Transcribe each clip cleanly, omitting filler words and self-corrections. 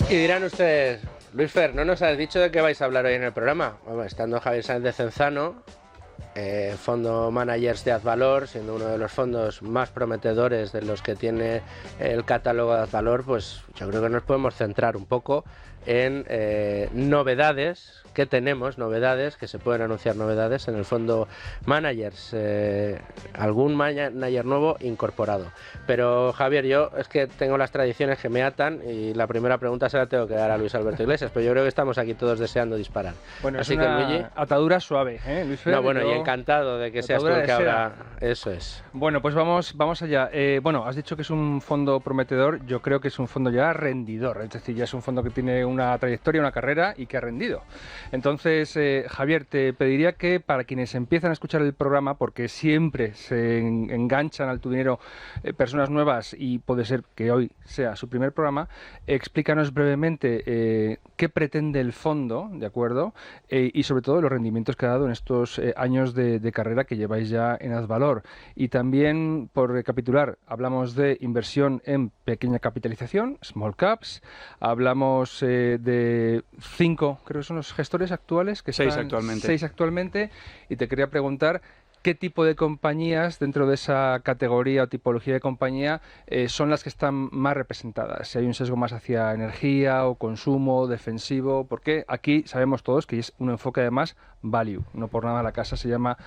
Y dirán ustedes, Luis Fer, ¿no nos has dicho de qué vais a hablar hoy en el programa? Bueno, estando Javier Sáenz de Cenzano, fondo managers de Advalor, siendo uno de los fondos más prometedores de los que tiene el catálogo de Advalor, pues yo creo que nos podemos centrar un poco en novedades que tenemos, novedades que se pueden anunciar, novedades en el fondo managers, algún manager nuevo incorporado. Pero Javier, yo es que tengo las tradiciones que me atan y la primera pregunta se la tengo que dar a Luis Alberto Iglesias, pero yo creo que estamos aquí todos deseando disparar. Bueno, así es una que Luigi, atadura suave, Luis Fer. no, bueno, y encantado de que seas tú el que ahora... Eso es. Bueno, pues vamos allá. Bueno, has dicho que es un fondo prometedor, yo creo que es un fondo ya rendidor, es decir, ya es un fondo que tiene una trayectoria, una carrera y que ha rendido. Entonces, Javier, te pediría que para quienes empiezan a escuchar el programa, porque siempre se enganchan al Tu Dinero personas nuevas y puede ser que hoy sea su primer programa, explícanos brevemente qué pretende el fondo, ¿de acuerdo? Y sobre todo los rendimientos que ha dado en estos años de carrera que lleváis ya en Advalor. Y también, por recapitular, hablamos de inversión en pequeña capitalización, small caps, hablamos de 5, creo que son los gestores actuales, que 6 están, actualmente. 6 actualmente, y te quería preguntar qué tipo de compañías dentro de esa categoría o tipología de compañía son las que están más representadas. Si hay un sesgo más hacia energía o consumo, defensivo, porque aquí sabemos todos que es un enfoque además value, no por nada la casa se llama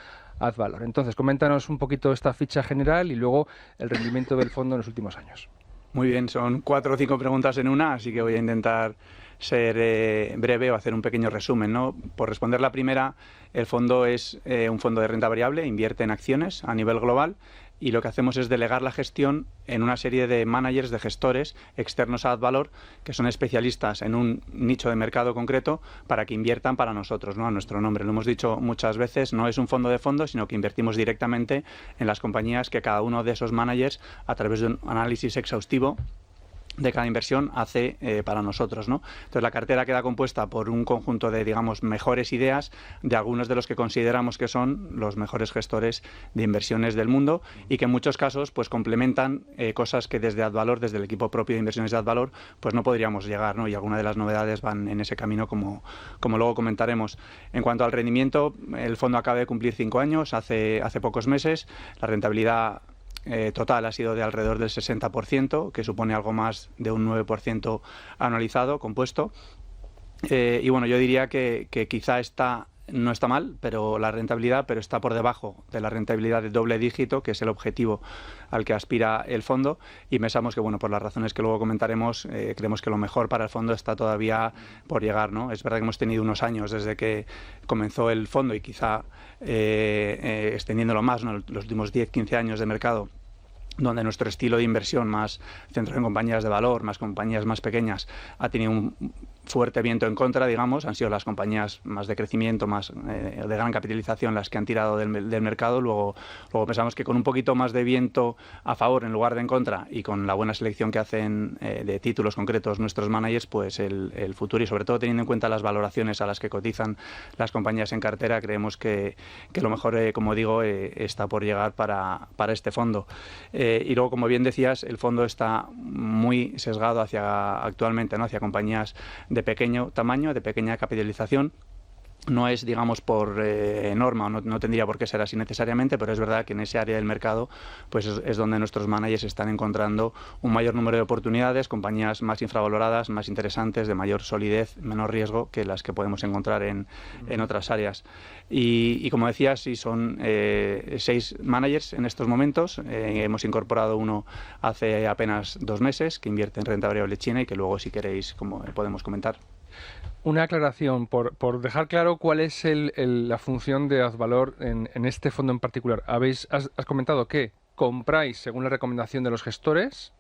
Advalor. Entonces, coméntanos un poquito esta ficha general y luego el rendimiento del fondo en los últimos años. Muy bien, son 4 o 5 preguntas en una, así que voy a intentar ser breve o hacer un pequeño resumen, ¿no? Por responder la primera, el fondo es un fondo de renta variable, invierte en acciones a nivel global y lo que hacemos es delegar la gestión en una serie de managers, de gestores externos a Advalor, que son especialistas en un nicho de mercado concreto para que inviertan para nosotros, ¿no? A nuestro nombre. Lo hemos dicho muchas veces, no es un fondo de fondos, sino que invertimos directamente en las compañías que cada uno de esos managers, a través de un análisis exhaustivo de cada inversión, hace para nosotros, ¿no? Entonces la cartera queda compuesta por un conjunto de, digamos, mejores ideas de algunos de los que consideramos que son los mejores gestores de inversiones del mundo y que en muchos casos pues complementan cosas que desde Advalor, desde el equipo propio de inversiones de Advalor, pues no podríamos llegar, ¿no? Y algunas de las novedades van en ese camino como luego comentaremos. En cuanto al rendimiento, el fondo acaba de cumplir 5 años, hace pocos meses. La rentabilidad total ha sido de alrededor del 60%, que supone algo más de un 9% anualizado, compuesto. Y bueno, yo diría que quizá no está mal, pero la rentabilidad, pero está por debajo de la rentabilidad de doble dígito, que es el objetivo al que aspira el fondo, y pensamos que, bueno, por las razones que luego comentaremos, creemos que lo mejor para el fondo está todavía por llegar, ¿no? Es verdad que hemos tenido unos años desde que comenzó el fondo y quizá extendiéndolo más, ¿no? Los últimos 10-15 años de mercado, donde nuestro estilo de inversión más centrado en compañías de valor, más compañías más pequeñas, ha tenido un fuerte viento en contra, digamos. Han sido las compañías más de crecimiento, más de gran capitalización las que han tirado del mercado. Luego pensamos que con un poquito más de viento a favor en lugar de en contra y con la buena selección que hacen de títulos concretos nuestros managers, pues el futuro, y sobre todo teniendo en cuenta las valoraciones a las que cotizan las compañías en cartera, creemos que lo mejor, como digo, está por llegar para este fondo. Y luego, como bien decías, el fondo está muy sesgado actualmente, ¿no? Hacia compañías de pequeño tamaño, de pequeña capitalización. No es, digamos, por norma, no tendría por qué ser así necesariamente, pero es verdad que en ese área del mercado pues es donde nuestros managers están encontrando un mayor número de oportunidades, compañías más infravaloradas, más interesantes, de mayor solidez, menor riesgo que las que podemos encontrar en otras áreas. Y como decía, sí, son 6 managers en estos momentos. Hemos incorporado uno hace apenas 2 meses que invierte en renta variable china y que luego, si queréis, podemos comentar. Una aclaración, por dejar claro cuál es la función de Advalor en este fondo en particular. Has comentado que compráis según la recomendación de los gestores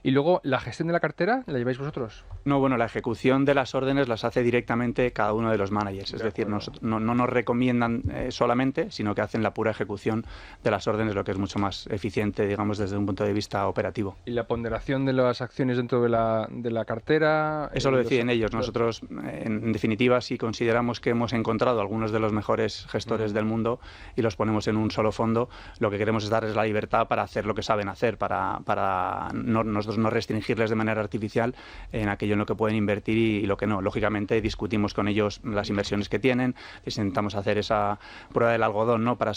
y luego la gestión de la cartera la lleváis vosotros. No, bueno, la ejecución de las órdenes las hace directamente cada uno de los managers. Es decir, no nos recomiendan solamente, sino que hacen la pura ejecución de las órdenes, lo que es mucho más eficiente, digamos, desde un punto de vista operativo. ¿Y la ponderación de las acciones dentro de la cartera? Eso lo deciden ellos. Nosotros, en definitiva, si consideramos que hemos encontrado algunos de los mejores gestores del mundo y los ponemos en un solo fondo, lo que queremos es darles la libertad para hacer lo que saben hacer, para nosotros no restringirles de manera artificial en aquello en lo que pueden invertir y lo que no. Lógicamente discutimos con ellos las inversiones que tienen, les intentamos hacer esa prueba del algodón, ¿no? Para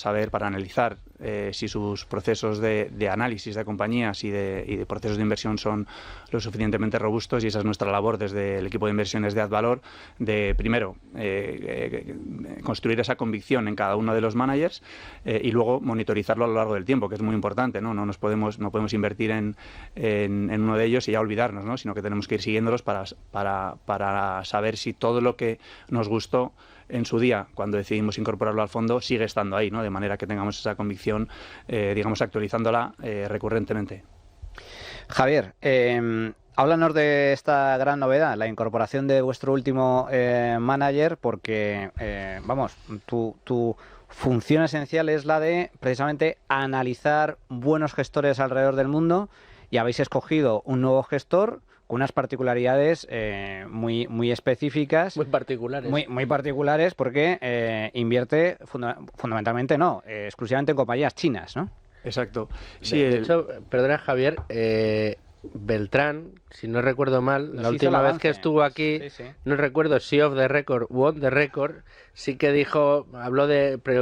analizar si sus procesos de análisis de compañías y de procesos de inversión son lo suficientemente robustos, y esa es nuestra labor desde el equipo de inversiones de AdValor, de primero construir esa convicción en cada uno de los managers y luego monitorizarlo a lo largo del tiempo, que es muy importante, ¿no? No podemos invertir en uno de ellos y ya olvidarnos, ¿no? Sino que tenemos que ir siguiéndolos para saber si todo lo que nos gustó en su día, cuando decidimos incorporarlo al fondo, sigue estando ahí, ¿no? De manera que tengamos esa convicción, digamos, actualizándola recurrentemente. Javier, háblanos de esta gran novedad, la incorporación de vuestro último manager, porque, tu función esencial es la de, precisamente, analizar buenos gestores alrededor del mundo, y habéis escogido un nuevo gestor con unas particularidades muy específicas. Muy particulares. Muy particulares, porque invierte fundamentalmente, exclusivamente en compañías chinas, ¿no? Exacto. Sí, de hecho, perdona, Javier, Beltrán, si no recuerdo mal, la última vez que estuvo aquí, sí. No recuerdo si off the record o on the record, sí que dijo,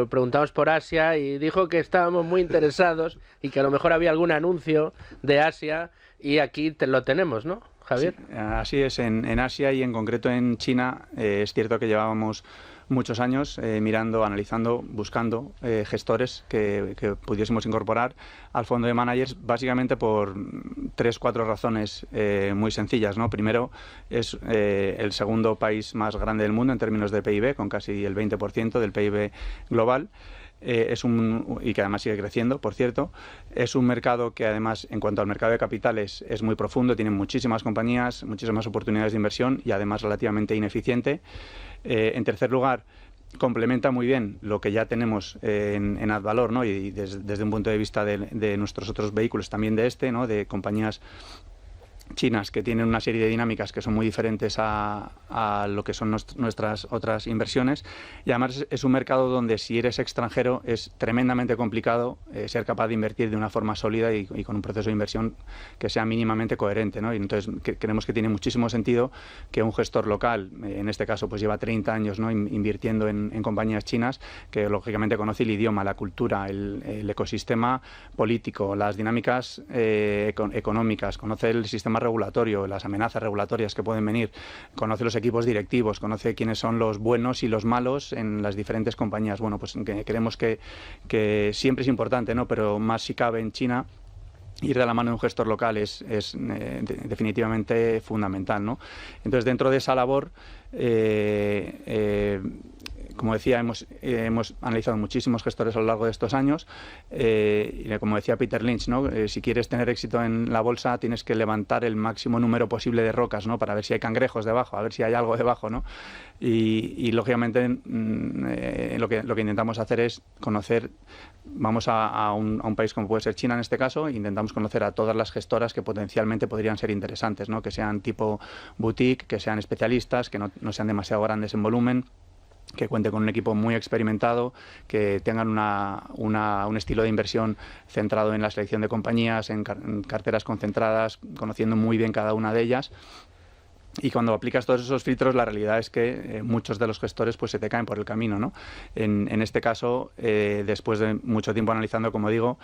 preguntamos por Asia y dijo que estábamos muy interesados y que a lo mejor había algún anuncio de Asia, y aquí lo tenemos, ¿no, Javier? Sí, así es, en Asia y en concreto en China, es cierto que llevábamos muchos años mirando, analizando, buscando gestores que pudiésemos incorporar al fondo de managers, básicamente por 3-4 razones muy sencillas, ¿no? Primero, es el segundo país más grande del mundo en términos de PIB, con casi el 20% del PIB global. Y que además sigue creciendo, por cierto. Es un mercado que además, en cuanto al mercado de capitales, es muy profundo, tiene muchísimas compañías, muchísimas oportunidades de inversión y además relativamente ineficiente. En tercer lugar, complementa muy bien lo que ya tenemos en AdValor, ¿no? Y desde un punto de vista de nuestros otros vehículos, también ¿no? De compañías chinas que tienen una serie de dinámicas que son muy diferentes a lo que son nuestras otras inversiones, y además es un mercado donde, si eres extranjero, es tremendamente complicado ser capaz de invertir de una forma sólida y con un proceso de inversión que sea mínimamente coherente, ¿no? Y entonces creemos que tiene muchísimo sentido que un gestor local, en este caso pues lleva 30 años, ¿no? Invirtiendo en compañías chinas, que lógicamente conoce el idioma, la cultura, el ecosistema político, las dinámicas económicas, conoce el sistema regulatorio, las amenazas regulatorias que pueden venir, conoce los equipos directivos, conoce quiénes son los buenos y los malos en las diferentes compañías. Bueno, pues creemos que siempre es importante, ¿no? Pero más si cabe en China, ir de la mano de un gestor local es definitivamente fundamental, ¿no? Entonces, dentro de esa labor, como decía, hemos analizado muchísimos gestores a lo largo de estos años, y como decía Peter Lynch, ¿no? Si quieres tener éxito en la bolsa, tienes que levantar el máximo número posible de rocas, ¿no? Para ver si hay cangrejos debajo, a ver si hay algo debajo, ¿no? Y lógicamente lo que intentamos hacer es conocer, vamos a un país como puede ser China en este caso, e intentamos conocer a todas las gestoras que potencialmente podrían ser interesantes, ¿no? Que sean tipo boutique, que sean especialistas, que no sean demasiado grandes en volumen, que cuente con un equipo muy experimentado, que tengan un estilo de inversión centrado en la selección de compañías, en carteras concentradas, conociendo muy bien cada una de ellas. Y cuando aplicas todos esos filtros, la realidad es que muchos de los gestores pues se te caen por el camino, ¿no? En este caso, después de mucho tiempo analizando, como digo,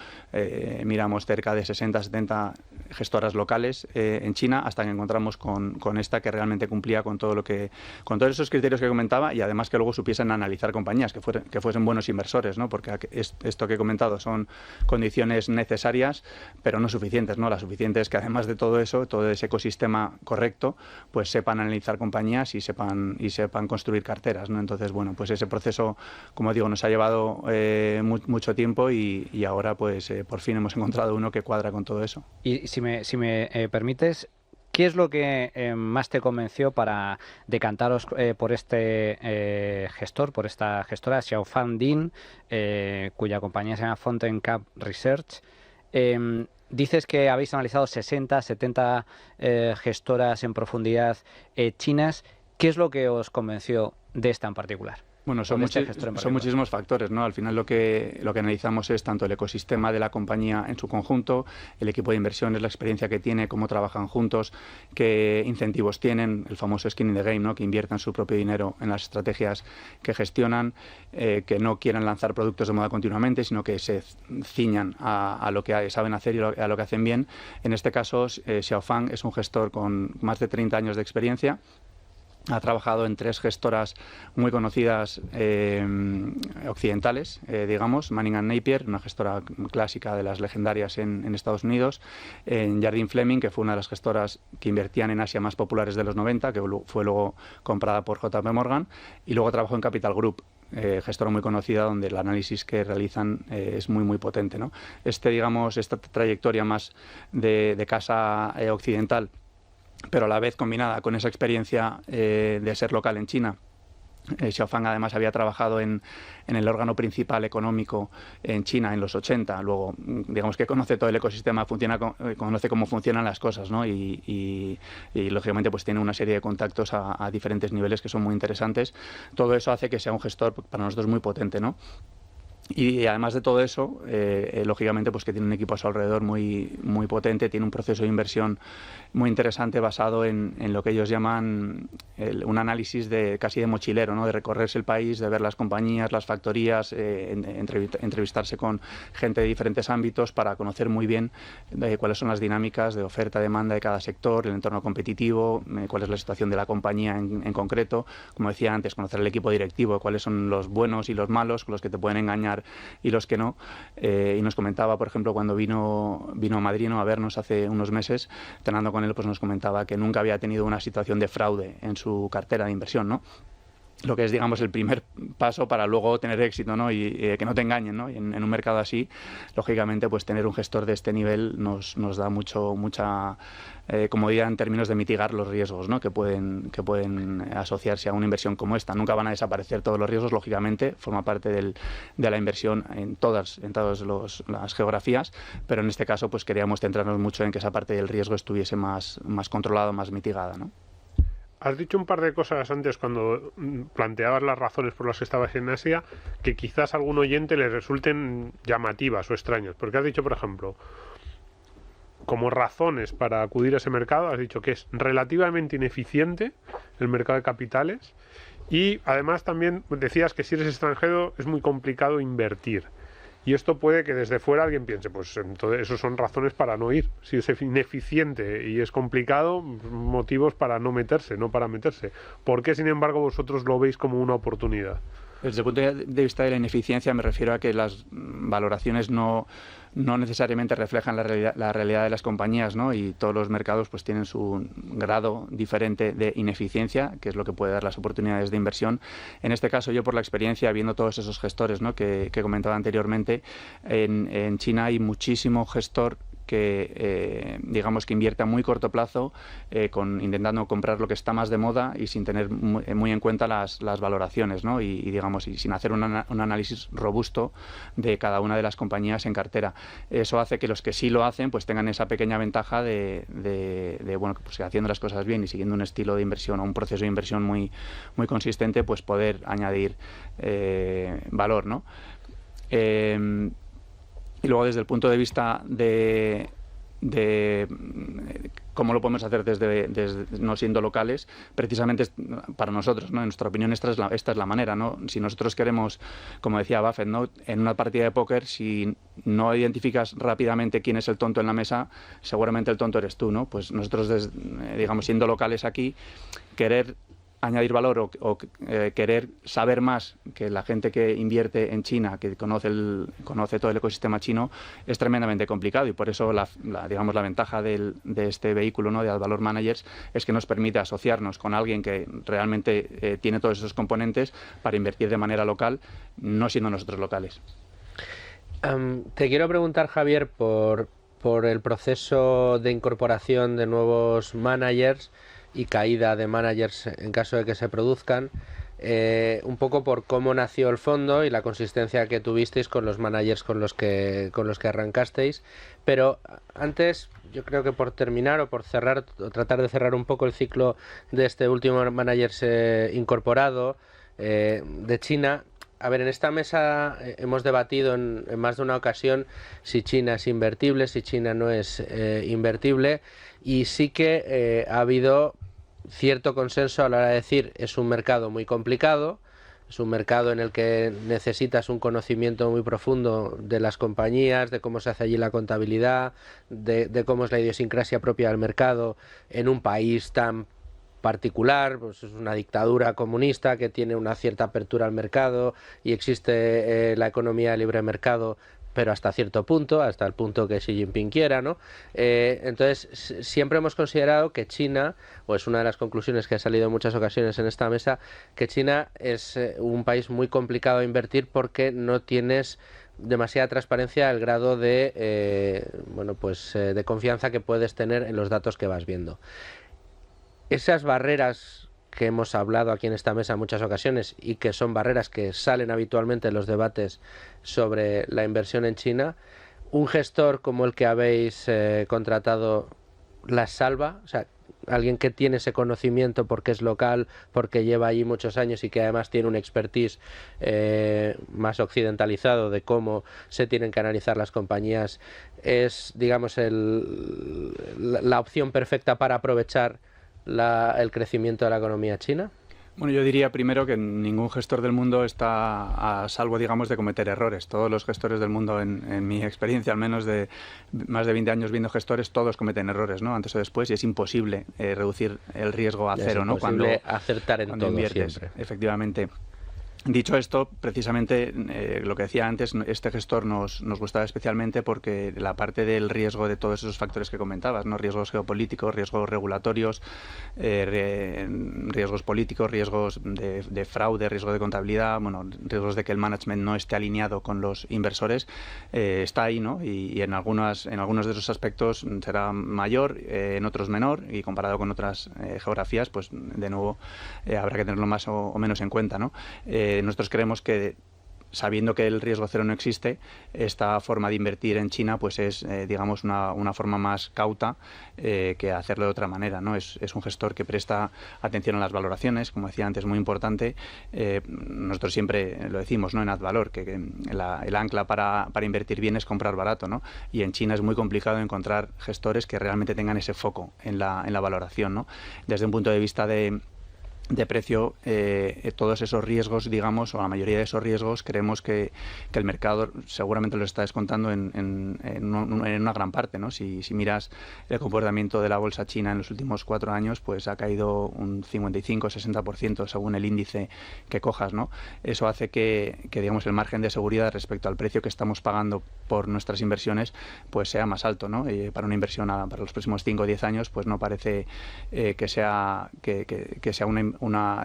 miramos cerca de 60-70 gestoras locales en China, hasta que encontramos con esta que realmente cumplía con todos esos criterios que comentaba, y además que luego supiesen analizar compañías, que fuesen buenos inversores, ¿no? Porque esto que he comentado son condiciones necesarias, pero no suficientes, ¿no? La suficiente es que, además de todo eso, todo ese ecosistema correcto, pues sepan analizar compañías y sepan construir carteras, ¿no? Entonces, bueno, pues ese proceso, como digo, nos ha llevado mucho tiempo, y ahora pues por fin hemos encontrado uno que cuadra con todo eso. Y si me permites, ¿qué es lo que más te convenció para decantaros por este gestor, por esta gestora, Xiaofan Din, cuya compañía se llama Fountain Cap Research? Dices que habéis analizado 60-70 gestoras en profundidad chinas. ¿Qué es lo que os convenció de esta en particular? Bueno, son muchísimos factores, ¿no? Al final lo que analizamos es tanto el ecosistema de la compañía en su conjunto, el equipo de inversiones, la experiencia que tiene, cómo trabajan juntos, qué incentivos tienen, el famoso skin in the game, ¿no? Que inviertan su propio dinero en las estrategias que gestionan, que no quieran lanzar productos de moda continuamente, sino que se ciñan a lo que saben hacer y a lo que hacen bien. En este caso, Xiaofang es un gestor con más de 30 años de experiencia. Ha trabajado en 3 gestoras muy conocidas occidentales, digamos, Manning & Napier, una gestora clásica de las legendarias en Estados Unidos, en Jardine Fleming, que fue una de las gestoras que invertían en Asia más populares de los 90, que fue luego comprada por JP Morgan, y luego trabajó en Capital Group, gestora muy conocida donde el análisis que realizan es muy potente, ¿no? Esta trayectoria más de casa occidental, pero a la vez combinada con esa experiencia de ser local en China. Xiaofang además había trabajado en el órgano principal económico en China en los 80, luego digamos que conoce todo el ecosistema, conoce cómo funcionan las cosas, ¿no? y lógicamente pues tiene una serie de contactos a diferentes niveles que son muy interesantes. Todo eso hace que sea un gestor para nosotros muy potente, ¿no? Y además de todo eso, lógicamente, pues que tiene un equipo a su alrededor muy potente, tiene un proceso de inversión muy interesante basado en lo que ellos llaman un análisis casi de mochilero, ¿no? De recorrerse el país, de ver las compañías, las factorías, entrevistarse con gente de diferentes ámbitos para conocer muy bien cuáles son las dinámicas de oferta-demanda de cada sector, el entorno competitivo, cuál es la situación de la compañía en concreto. Como decía antes, conocer el equipo directivo, cuáles son los buenos y los malos, los que te pueden engañar y los que no. Y nos comentaba, por ejemplo, cuando vino a Madrid, ¿no?, a vernos hace unos meses, cenando con él, pues nos comentaba que nunca había tenido una situación de fraude en su cartera de inversión, ¿no? Lo que es, digamos, el primer paso para luego tener éxito, ¿no? Y que no te engañen, ¿no? Y en un mercado así, lógicamente, pues tener un gestor de este nivel nos da mucha comodidad en términos de mitigar los riesgos, ¿no? que pueden asociarse a una inversión como esta. Nunca van a desaparecer todos los riesgos, lógicamente, forma parte de la inversión en todas las geografías, pero en este caso pues queríamos centrarnos mucho en que esa parte del riesgo estuviese más controlada, más mitigada, ¿no? Has dicho un par de cosas antes cuando planteabas las razones por las que estabas en Asia que quizás a algún oyente le resulten llamativas o extrañas. Porque has dicho, por ejemplo, como razones para acudir a ese mercado, has dicho que es relativamente ineficiente el mercado de capitales y además también decías que si eres extranjero es muy complicado invertir. Y esto puede que desde fuera alguien piense, pues entonces eso son razones para no ir. Si es ineficiente y es complicado, motivos para no meterse, no para meterse. ¿Por qué, sin embargo, vosotros lo veis como una oportunidad? Desde el punto de vista de la ineficiencia me refiero a que las valoraciones no necesariamente reflejan la realidad de las compañías, ¿no? Y todos los mercados pues tienen su grado diferente de ineficiencia, que es lo que puede dar las oportunidades de inversión. En este caso, yo por la experiencia, viendo todos esos gestores, ¿no?, que comentaba anteriormente, en China hay muchísimo gestor que digamos que invierte a muy corto plazo, intentando comprar lo que está más de moda y sin tener muy en cuenta las valoraciones, ¿no? Y digamos, y sin hacer un análisis robusto de cada una de las compañías en cartera. Eso hace que los que sí lo hacen pues tengan esa pequeña ventaja de bueno, pues haciendo las cosas bien y siguiendo un estilo de inversión o un proceso de inversión muy consistente, pues poder añadir valor, ¿no? Y luego desde el punto de vista de cómo lo podemos hacer desde no siendo locales, precisamente para nosotros, ¿no? En nuestra opinión esta es la manera, ¿no? Si nosotros queremos, como decía Buffett, ¿no?, en una partida de póker, si no identificas rápidamente quién es el tonto en la mesa, seguramente el tonto eres tú, ¿no? Pues nosotros, digamos, siendo locales aquí, querer añadir valor o querer saber más que la gente que invierte en China, que conoce todo el ecosistema chino, es tremendamente complicado, y por eso digamos la ventaja de este vehículo, ¿no?, de Advalor Managers, es que nos permite asociarnos con alguien que realmente tiene todos esos componentes para invertir de manera local, no siendo nosotros locales. Te quiero preguntar, Javier, por el proceso de incorporación de nuevos managers y caída de managers en caso de que se produzcan, un poco por cómo nació el fondo y la consistencia que tuvisteis con los managers con los que arrancasteis. Pero antes, yo creo que por terminar o por cerrar, o tratar de cerrar un poco el ciclo de este último manager incorporado, de China. A ver, en esta mesa hemos debatido en más de una ocasión si China es invertible, si China no es invertible, y sí que ha habido cierto consenso a la hora de decir es un mercado muy complicado, es un mercado en el que necesitas un conocimiento muy profundo de las compañías, de cómo se hace allí la contabilidad, de cómo es la idiosincrasia propia del mercado en un país tan particular, pues es una dictadura comunista que tiene una cierta apertura al mercado y existe la economía de libre mercado, pero hasta cierto punto, hasta el punto que Xi Jinping quiera, ¿no? Entonces, siempre hemos considerado que China, o es una de las conclusiones que ha salido en muchas ocasiones en esta mesa, que China es un país muy complicado de invertir porque no tienes demasiada transparencia al grado de, de confianza que puedes tener en los datos que vas viendo. Esas barreras que hemos hablado aquí en esta mesa en muchas ocasiones y que son barreras que salen habitualmente en los debates sobre la inversión en China, un gestor como el que habéis contratado las salva, o sea, alguien que tiene ese conocimiento porque es local, porque lleva allí muchos años y que además tiene un expertise más occidentalizado de cómo se tienen que analizar las compañías, es, digamos, la opción perfecta para aprovechar el crecimiento de la economía china. Bueno, yo diría primero que ningún gestor del mundo está a salvo, digamos, de cometer errores. Todos los gestores del mundo, en mi experiencia, al menos de más de 20 años viendo gestores, todos cometen errores, ¿no? Antes o después, y es imposible reducir el riesgo a cero, ¿no? Cuando acertar en todo inviertes, siempre. Efectivamente. Dicho esto, precisamente lo que decía antes, este gestor nos gustaba especialmente porque la parte del riesgo de todos esos factores que comentabas, ¿no? Riesgos geopolíticos, riesgos regulatorios, riesgos políticos, riesgos de fraude, riesgo de contabilidad, bueno, riesgos de que el management no esté alineado con los inversores, está ahí, ¿no? Y en algunos de esos aspectos será mayor, en otros menor, y comparado con otras geografías, pues de nuevo habrá que tenerlo más o menos en cuenta, ¿no? Nosotros creemos que, sabiendo que el riesgo cero no existe, esta forma de invertir en China pues es, digamos, una forma más cauta que hacerlo de otra manera, ¿no? Es un gestor que presta atención a las valoraciones, como decía antes, muy importante. Nosotros siempre lo decimos, ¿no? En Advalor, que el ancla para invertir bien es comprar barato, ¿no? Y en China es muy complicado encontrar gestores que realmente tengan ese foco en la valoración, ¿no? Desde un punto de vista de precio, todos esos riesgos, digamos, o la mayoría de esos riesgos, creemos que el mercado seguramente lo está descontando en una gran parte, ¿no? Si miras el comportamiento de la bolsa china en los últimos 4 años, pues ha caído un 55-60% según el índice que cojas, ¿no? Eso hace que digamos, el margen de seguridad respecto al precio que estamos pagando por nuestras inversiones, pues sea más alto, ¿no? Para una inversión para los próximos 5 o 10 años, pues no parece que sea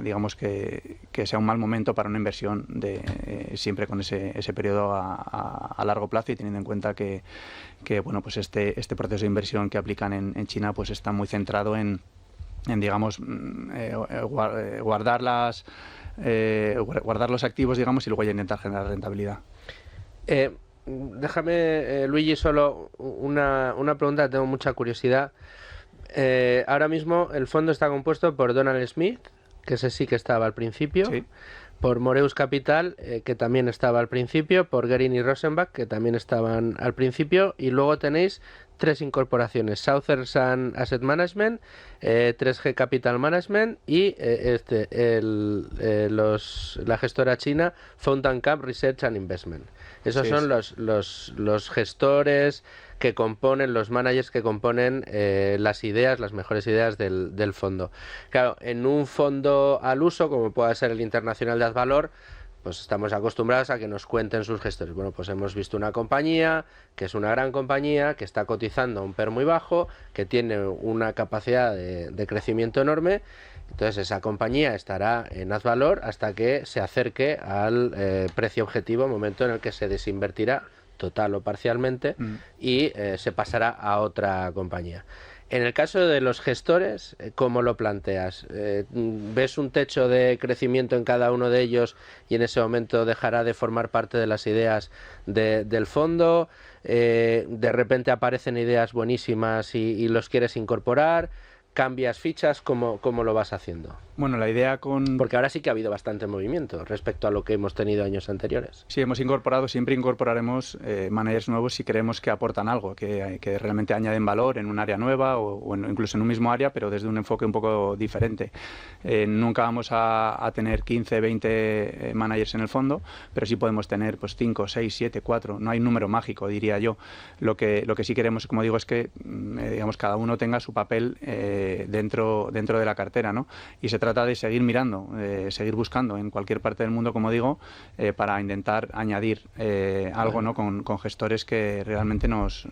digamos que sea un mal momento para una inversión siempre con ese periodo a largo plazo, y teniendo en cuenta que bueno, pues este proceso de inversión que aplican en China pues está muy centrado en digamos guardar los activos, digamos, y luego ya intentar generar rentabilidad. Déjame, Luigi, solo una pregunta, tengo mucha curiosidad. Ahora mismo el fondo está compuesto por Donald Smith, que ese sí que estaba al principio, sí, por Moreus Capital, que también estaba al principio, por Guerin y Rosenbach, que también estaban al principio, y luego tenéis 3 incorporaciones: Southern Asset Management, 3G Capital Management y la gestora china Fountain Camp Research and Investment. Esos son los gestores que componen, los managers que componen las mejores ideas del fondo. Claro, en un fondo al uso, como pueda ser el Internacional de Advalor, pues estamos acostumbrados a que nos cuenten sus gestores. Bueno, pues hemos visto una compañía que es una gran compañía, que está cotizando a un PER muy bajo, que tiene una capacidad de crecimiento enorme. Entonces esa compañía estará en Advalor hasta que se acerque al precio objetivo, momento en el que se desinvertirá total o parcialmente y se pasará a otra compañía. En el caso de los gestores, ¿cómo lo planteas? ¿Ves un techo de crecimiento en cada uno de ellos y en ese momento dejará de formar parte de las ideas del fondo? ¿De repente aparecen ideas buenísimas y los quieres incorporar? cambias fichas? ¿Cómo lo vas haciendo? Bueno, la idea con... Porque ahora sí que ha habido bastante movimiento respecto a lo que hemos tenido años anteriores. Sí, siempre incorporaremos managers nuevos si creemos que aportan algo, que realmente añaden valor en un área nueva o incluso en un mismo área, pero desde un enfoque un poco diferente. Nunca vamos a tener 15, 20 managers en el fondo, pero sí podemos tener pues 5, 6, 7, 4. No hay número mágico, diría yo. Lo que sí queremos, como digo, es que digamos, cada uno tenga su papel dentro de la cartera, ¿no? Y se trata de seguir mirando, seguir buscando en cualquier parte del mundo, como digo, para intentar añadir algo, ¿no? con gestores que realmente nos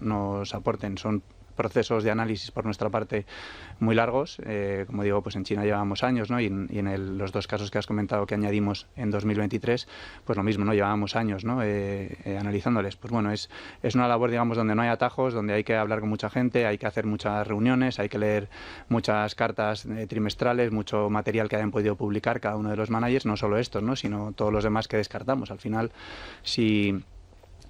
aporten. Son procesos de análisis por nuestra parte muy largos. Como digo, pues en China llevábamos años, ¿no? Y en los 2 casos que has comentado que añadimos en 2023, pues lo mismo, ¿no? Llevábamos años, ¿no? Analizándoles. Pues bueno, es una labor, digamos, donde no hay atajos, donde hay que hablar con mucha gente, hay que hacer muchas reuniones, hay que leer muchas cartas trimestrales, mucho material que hayan podido publicar cada uno de los managers, no solo estos, ¿no? Sino todos los demás que descartamos. Al final, si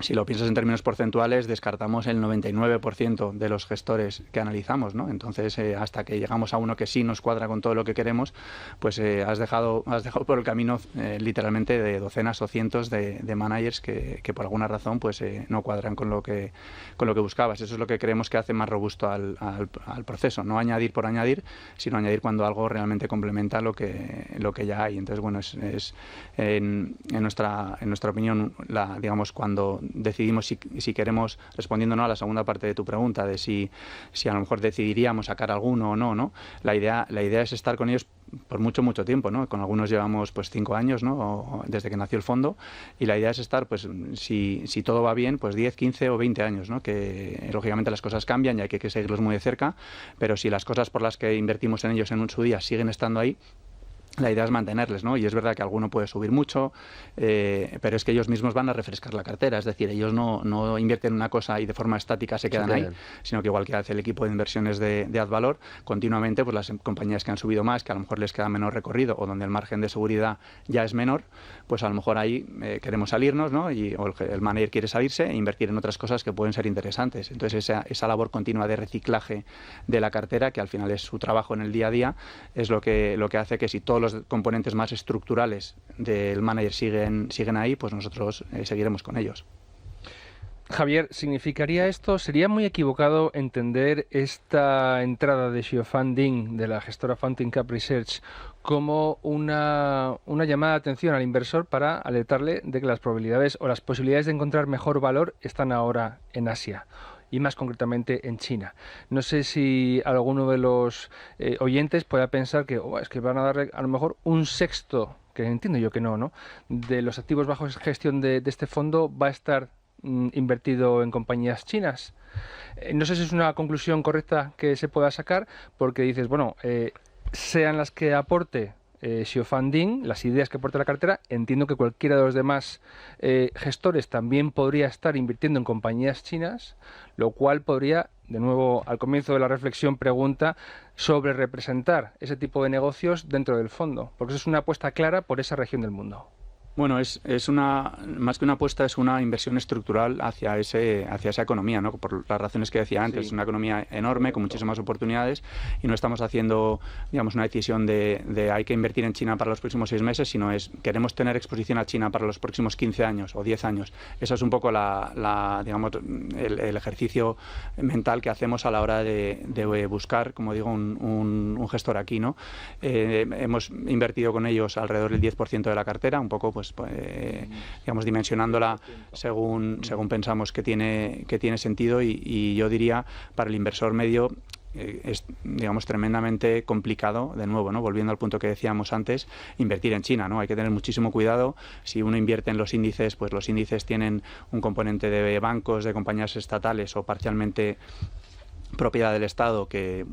lo piensas en términos porcentuales, descartamos el 99% de los gestores que analizamos, ¿no? Entonces, hasta que llegamos a uno que sí nos cuadra con todo lo que queremos, pues has dejado por el camino literalmente de docenas o cientos de managers que por alguna razón pues no cuadran con lo que buscabas. Eso es lo que creemos que hace más robusto al proceso. No añadir por añadir, sino añadir cuando algo realmente complementa lo que ya hay. Entonces, bueno, es en nuestra opinión, digamos, cuando decidimos si queremos, respondiendo, ¿no?, a la segunda parte de tu pregunta, de si a lo mejor decidiríamos sacar alguno o no, la idea es estar con ellos por mucho tiempo, ¿no? Con algunos llevamos pues 5 años, ¿no? Desde que nació el fondo, y la idea es estar, pues si todo va bien, pues 10, 15 o 20 años, ¿no? Que lógicamente las cosas cambian y hay que seguirlos muy de cerca, pero si las cosas por las que invertimos en ellos en su día siguen estando ahí, la idea es mantenerles, ¿no? Y es verdad que alguno puede subir mucho, pero es que ellos mismos van a refrescar la cartera. Es decir, ellos no invierten en una cosa y de forma estática se quedan ahí, sino que igual que hace el equipo de inversiones de Advalor, continuamente pues las compañías que han subido más, que a lo mejor les queda menor recorrido o donde el margen de seguridad ya es menor, pues a lo mejor ahí queremos salirnos, ¿no? O el manager quiere salirse e invertir en otras cosas que pueden ser interesantes. Entonces esa labor continua de reciclaje de la cartera, que al final es su trabajo en el día a día, es lo que hace que si todos los componentes más estructurales del manager siguen ahí, pues nosotros seguiremos con ellos. Javier, ¿significaría esto? ¿Sería muy equivocado entender esta entrada de Xiofunding, de la gestora Fountain Cap Research, como una llamada de atención al inversor para alertarle de que las probabilidades o las posibilidades de encontrar mejor valor están ahora en Asia? Y más concretamente en China. No sé si alguno de los oyentes pueda pensar que es que van a darle a lo mejor un sexto, que entiendo yo que no, de los activos bajo gestión de este fondo va a estar invertido en compañías chinas. No sé si es una conclusión correcta que se pueda sacar, porque dices, bueno, sean las que aporte Xiofunding, las ideas que aporta la cartera, entiendo que cualquiera de los demás gestores también podría estar invirtiendo en compañías chinas, lo cual podría, de nuevo, al comienzo de la reflexión, pregunta sobre representar ese tipo de negocios dentro del fondo, porque eso es una apuesta clara por esa región del mundo. Bueno, es más que una apuesta, es una inversión estructural hacia esa economía, ¿no? Por las razones que decía antes, es una economía enorme, con muchísimas oportunidades, y no estamos haciendo, digamos, una decisión de hay que invertir en China para los próximos 6 meses, sino queremos tener exposición a China para los próximos 15 años o 10 años. Eso es un poco digamos, el ejercicio mental que hacemos a la hora de buscar, como digo, un gestor aquí, ¿no? Hemos invertido con ellos alrededor del 10% de la cartera, un poco, digamos, dimensionándola según pensamos que tiene sentido, y yo diría, para el inversor medio es, digamos, tremendamente complicado, de nuevo, ¿no? Volviendo al punto que decíamos antes, invertir en China, ¿no? Hay que tener muchísimo cuidado. Si uno invierte en los índices, pues los índices tienen un componente de bancos, de compañías estatales o parcialmente propiedad del Estado que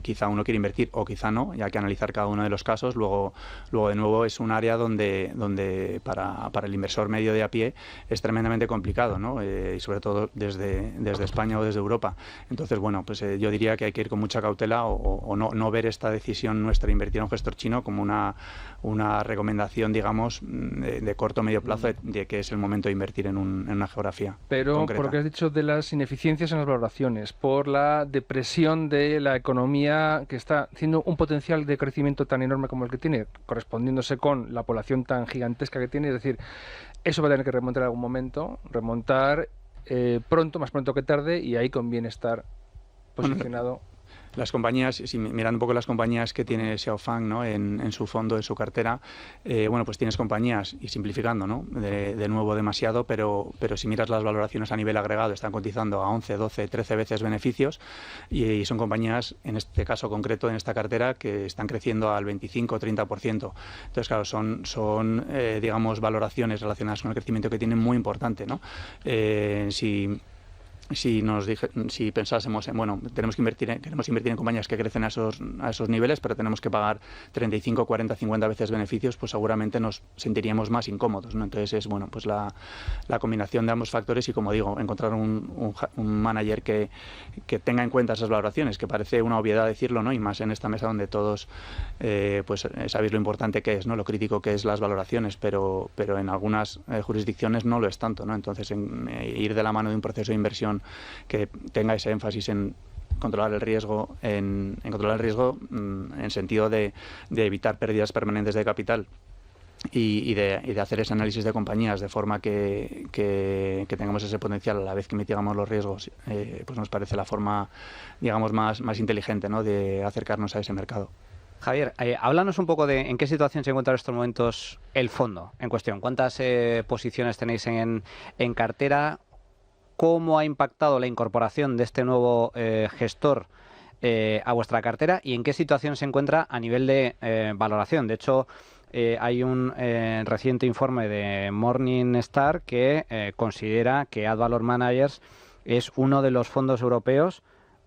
quizá uno quiere invertir o quizá no, y hay que analizar cada uno de los casos. Luego de nuevo es un área donde para el inversor medio de a pie es tremendamente complicado, ¿no? Y sobre todo desde España o desde Europa. Entonces, bueno, pues yo diría que hay que ir con mucha cautela o no ver esta decisión nuestra de invertir en un gestor chino como una recomendación, digamos, de corto o medio plazo de que es el momento de invertir en una geografía Pero concreta. por lo que has dicho de las ineficiencias en las valoraciones, por la depresión de la economía que está haciendo un potencial de crecimiento tan enorme como el que tiene, correspondiéndose con la población tan gigantesca que tiene. Es decir, eso va a tener que remontar en algún momento, pronto, más pronto que tarde, y ahí conviene estar posicionado. Las compañías, si mirando un poco las compañías que tiene Xiaofang, ¿no?, en su fondo, en su cartera, bueno, pues tienes compañías, y simplificando, ¿no?, de nuevo demasiado, pero si miras las valoraciones a nivel agregado, están cotizando a 11, 12, 13 veces beneficios, y son compañías, en este caso concreto, en esta cartera, que están creciendo al 25 o 30%. Entonces, claro, son digamos, valoraciones relacionadas con el crecimiento que tienen muy importante, ¿no? Si pensásemos en, bueno, queremos invertir en compañías que crecen a esos niveles, pero tenemos que pagar 35, 40, 50 veces beneficios, pues seguramente nos sentiríamos más incómodos, ¿no? Entonces es, bueno, pues la combinación de ambos factores y, como digo, encontrar un manager que tenga en cuenta esas valoraciones, que parece una obviedad decirlo, ¿no? Y más en esta mesa donde todos pues sabéis lo importante que es, ¿no?, lo crítico que es las valoraciones, pero en algunas jurisdicciones no lo es tanto, ¿no? Entonces ir de la mano de un proceso de inversión que tenga ese énfasis en controlar el riesgo, en sentido de evitar pérdidas permanentes de capital y de hacer ese análisis de compañías de forma que tengamos ese potencial a la vez que mitigamos los riesgos, pues nos parece la forma, digamos, más inteligente, ¿no?, de acercarnos a ese mercado. Javier, háblanos un poco de en qué situación se encuentra en estos momentos el fondo en cuestión. ¿Cuántas posiciones tenéis en cartera? ¿Cómo ha impactado la incorporación de este nuevo gestor a vuestra cartera? ¿Y en qué situación se encuentra a nivel de valoración? De hecho, hay un reciente informe de Morningstar que considera que AdValor Managers es uno de los fondos europeos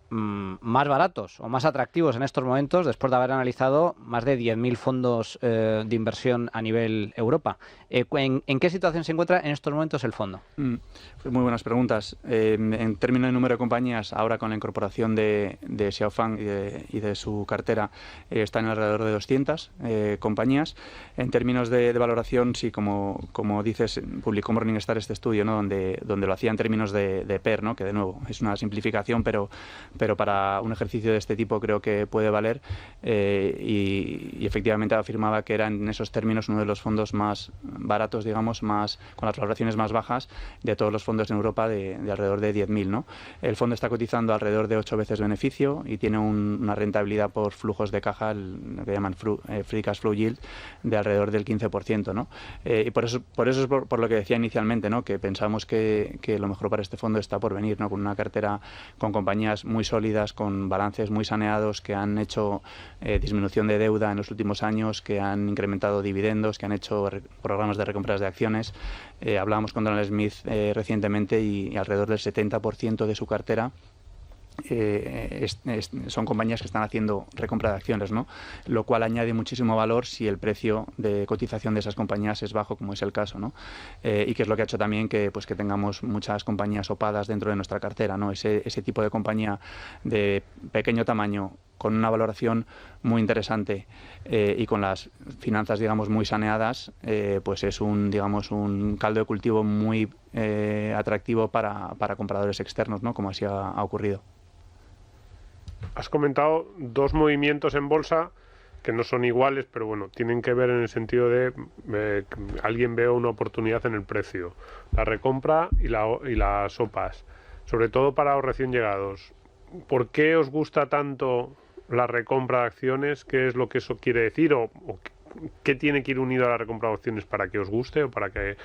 más baratos o más atractivos en estos momentos, después de haber analizado más de 10.000 fondos de inversión a nivel Europa. ¿En qué situación se encuentra en estos momentos el fondo? Muy buenas preguntas. En términos de número de compañías, ahora con la incorporación de Xiaofang y de su cartera, están alrededor de 200 compañías. En términos de valoración, sí, como dices, publicó Morningstar este estudio, ¿no?, donde lo hacía en términos de PER, ¿no?, que de nuevo es una simplificación, pero para un ejercicio de este tipo creo que puede valer, y efectivamente afirmaba que era en esos términos uno de los fondos más baratos, digamos, con las valoraciones más bajas de todos los fondos en Europa, de alrededor de 10.000, ¿no? El fondo está cotizando alrededor de 8 veces beneficio y tiene una rentabilidad por flujos de caja, lo que llaman free cash flow yield, de alrededor del 15%, ¿no? Y por eso es por lo que decía inicialmente, ¿no?, que pensamos que lo mejor para este fondo está por venir, ¿no?, con una cartera con compañías muy sólidas, con balances muy saneados, que han hecho disminución de deuda en los últimos años, que han incrementado dividendos, que han hecho programas de recompras de acciones. Hablábamos con Donald Smith recientemente y alrededor del 70% de su cartera son compañías que están haciendo recompra de acciones, ¿no?, lo cual añade muchísimo valor si el precio de cotización de esas compañías es bajo, como es el caso, ¿no? Y que es lo que ha hecho también que tengamos muchas compañías opadas dentro de nuestra cartera, ¿no? Ese tipo de compañía de pequeño tamaño, con una valoración muy interesante y con las finanzas, digamos, muy saneadas, pues es un caldo de cultivo muy atractivo para compradores externos, ¿no?, como así ha ocurrido. Has comentado dos movimientos en bolsa que no son iguales, pero bueno, tienen que ver en el sentido de que alguien ve una oportunidad en el precio. La recompra y las OPAs, sobre todo para los recién llegados. ¿Por qué os gusta tanto la recompra de acciones? ¿Qué es lo que eso quiere decir? ¿O qué tiene que ir unido a la recompra de acciones para que os guste o para que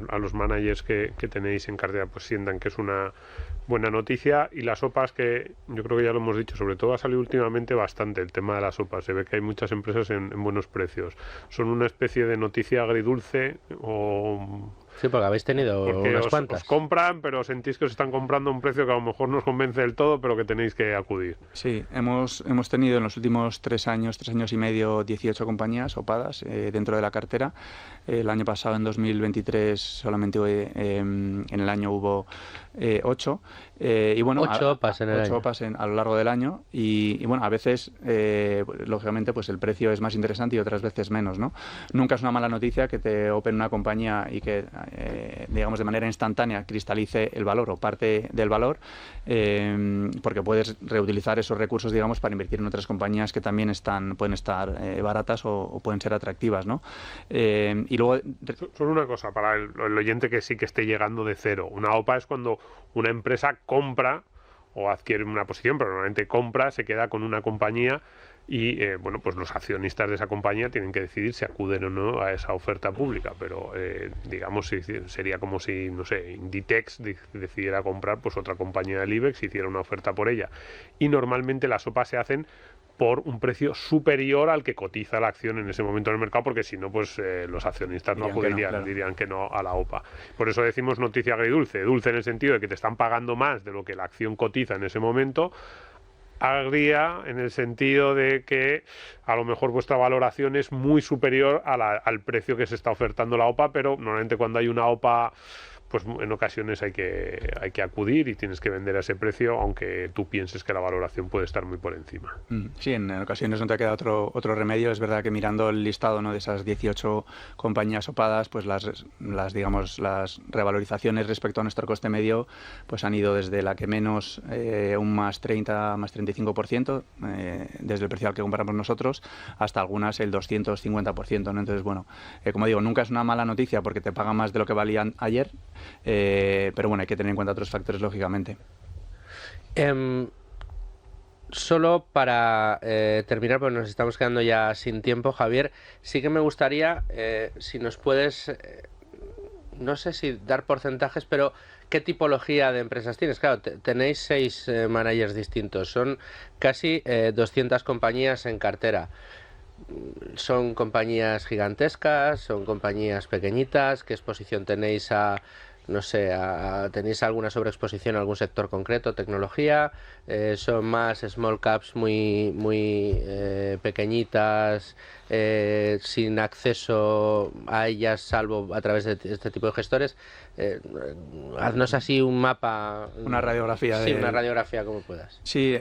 a los managers que tenéis en cartera pues sientan que es una buena noticia? Y las OPAs, que yo creo que ya lo hemos dicho, sobre todo ha salido últimamente bastante el tema de las OPAs. Se ve que hay muchas empresas en buenos precios. ¿Son una especie de noticia agridulce o...? Sí, porque habéis tenido unas cuantas. Os compran, pero sentís que os están comprando a un precio que a lo mejor no os convence del todo, pero que tenéis que acudir. Sí, hemos tenido en los últimos 3 años y medio, 18 compañías opadas dentro de la cartera. El año pasado, en 2023, solamente en el año hubo 8. Y bueno, 8 OPAs en el 8 año. OPAs a lo largo del año y bueno, a veces, lógicamente, pues el precio es más interesante y otras veces menos, ¿no? Nunca es una mala noticia que te open una compañía y que, digamos, de manera instantánea cristalice el valor o parte del valor, porque puedes reutilizar esos recursos, digamos, para invertir en otras compañías que también pueden estar baratas o pueden ser atractivas, ¿no? Y luego... Solo una cosa, para el oyente que sí que esté llegando de cero. Una OPA es cuando una empresa compra o adquiere una posición, pero normalmente compra, se queda con una compañía y bueno, pues los accionistas de esa compañía tienen que decidir si acuden o no a esa oferta pública, pero digamos sería como si, no sé, Inditex decidiera comprar pues otra compañía del IBEX y hiciera una oferta por ella. Y normalmente las OPA se hacen por un precio superior al que cotiza la acción en ese momento en el mercado, porque si no, pues los accionistas no acudirían, claro, dirían que no a la OPA. Por eso decimos noticia agridulce, dulce en el sentido de que te están pagando más de lo que la acción cotiza en ese momento, agria en el sentido de que a lo mejor vuestra valoración es muy superior al precio que se está ofertando la OPA, pero normalmente cuando hay una OPA, pues en ocasiones hay que acudir y tienes que vender a ese precio, aunque tú pienses que la valoración puede estar muy por encima. Sí, en ocasiones no te queda otro remedio. Es verdad que mirando el listado, ¿no?, de esas 18 compañías opadas, pues digamos, las revalorizaciones respecto a nuestro coste medio pues han ido desde la que menos un más 30, más 35%, desde el precio al que compramos nosotros, hasta algunas el 250%, ¿no? Entonces, bueno, como digo, nunca es una mala noticia porque te pagan más de lo que valían ayer, pero bueno, hay que tener en cuenta otros factores, lógicamente. Solo para terminar, porque nos estamos quedando ya sin tiempo, Javier, sí que me gustaría, si nos puedes, no sé si dar porcentajes, pero ¿qué tipología de empresas tienes? Claro, tenéis 6 managers distintos, son casi 200 compañías en cartera. ¿Son compañías gigantescas? ¿Son compañías pequeñitas? ¿Qué exposición tenéis no sé, tenéis alguna sobreexposición a algún sector concreto, tecnología? ¿Son más small caps muy pequeñitas, sin acceso a ellas salvo a través de este tipo de gestores? Haznos así un mapa. Una radiografía. Sí, una radiografía como puedas. Sí,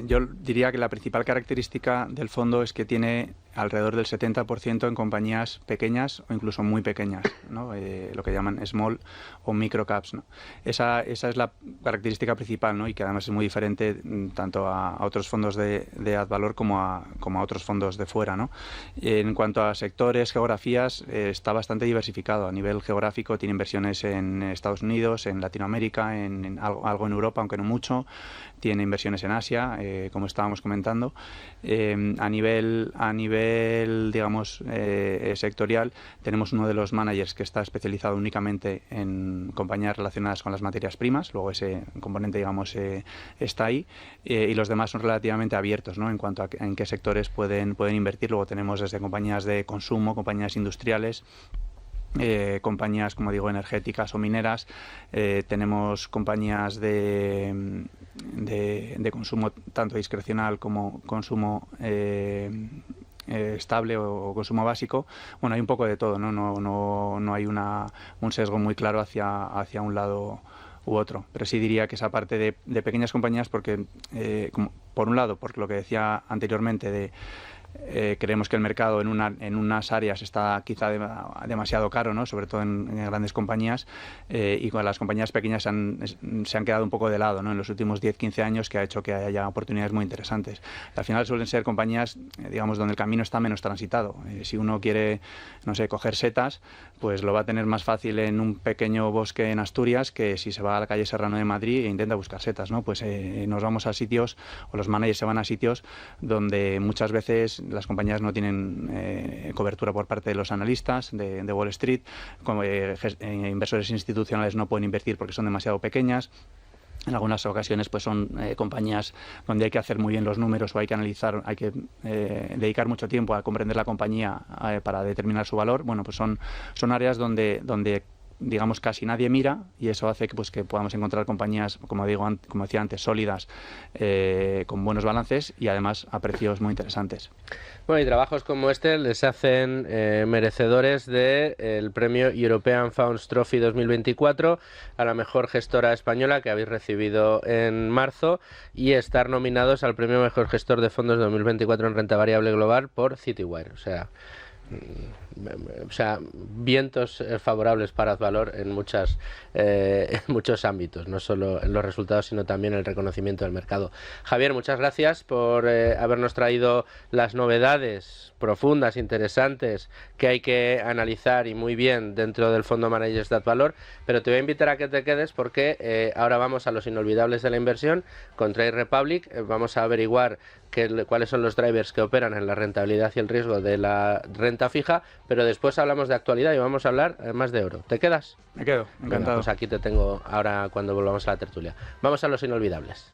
yo diría que la principal característica del fondo es que tiene alrededor del 70% en compañías pequeñas o incluso muy pequeñas, ¿no? Lo que llaman small o micro caps, ¿no? Esa es la característica principal, ¿no? Y que además es muy diferente tanto a otros fondos de Advalor como a otros fondos de fuera, ¿no? En cuanto a sectores, geografías, está bastante diversificado. A nivel geográfico tiene inversiones en Estados Unidos, en Latinoamérica, en algo en Europa, aunque no mucho. Tiene inversiones en Asia, como estábamos comentando. A nivel, digamos, sectorial, tenemos uno de los managers que está especializado únicamente en compañías relacionadas con las materias primas. Luego ese componente, digamos, está ahí. Y los demás son relativamente abiertos, ¿no?, en cuanto a en qué sectores pueden invertir. Luego tenemos desde compañías de consumo, compañías industriales, compañías, como digo, energéticas o mineras. Tenemos compañías de consumo tanto discrecional como consumo estable o consumo básico. Bueno, hay un poco de todo, ¿no? No hay un sesgo muy claro hacia un lado u otro, pero sí diría que esa parte de pequeñas compañías, porque por un lado, por lo que decía anteriormente, creemos que el mercado en unas áreas está quizá demasiado caro, ¿no?, sobre todo en grandes compañías, y con las compañías pequeñas se han quedado un poco de lado, ¿no?, en los últimos 10-15 años, que ha hecho que haya oportunidades muy interesantes. Al final suelen ser compañías, digamos, donde el camino está menos transitado. Si uno quiere, no sé, coger setas, pues lo va a tener más fácil en un pequeño bosque en Asturias que si se va a la calle Serrano de Madrid e intenta buscar setas, ¿no? Pues nos vamos a sitios, o los managers se van a sitios donde muchas veces las compañías no tienen cobertura por parte de los analistas de Wall Street, como inversores institucionales no pueden invertir porque son demasiado pequeñas. En algunas ocasiones pues son compañías donde hay que hacer muy bien los números o hay que analizar, hay que dedicar mucho tiempo a comprender la compañía para determinar su valor. Bueno, pues son áreas donde digamos, casi nadie mira, y eso hace que, pues, que podamos encontrar compañías, como decía antes, sólidas, con buenos balances y además a precios muy interesantes. Bueno, y trabajos como este les hacen merecedores del premio European Funds Trophy 2024 a la mejor gestora española que habéis recibido en marzo, y estar nominados al premio Mejor Gestor de Fondos 2024 en Renta Variable Global por Citywire. O sea, vientos favorables para Advalor en muchos ámbitos, no solo en los resultados, sino también en el reconocimiento del mercado. Javier, muchas gracias por habernos traído las novedades profundas, interesantes, que hay que analizar y muy bien dentro del fondo Managers de Advalor, pero te voy a invitar a que te quedes porque ahora vamos a los inolvidables de la inversión con Trade Republic. Vamos a averiguar cuáles son los drivers que operan en la rentabilidad y el riesgo de la renta fija, pero después hablamos de actualidad y vamos a hablar más de oro. ¿Te quedas? Me quedo, encantado. Venga, pues aquí te tengo ahora cuando volvamos a la tertulia. Vamos a los inolvidables.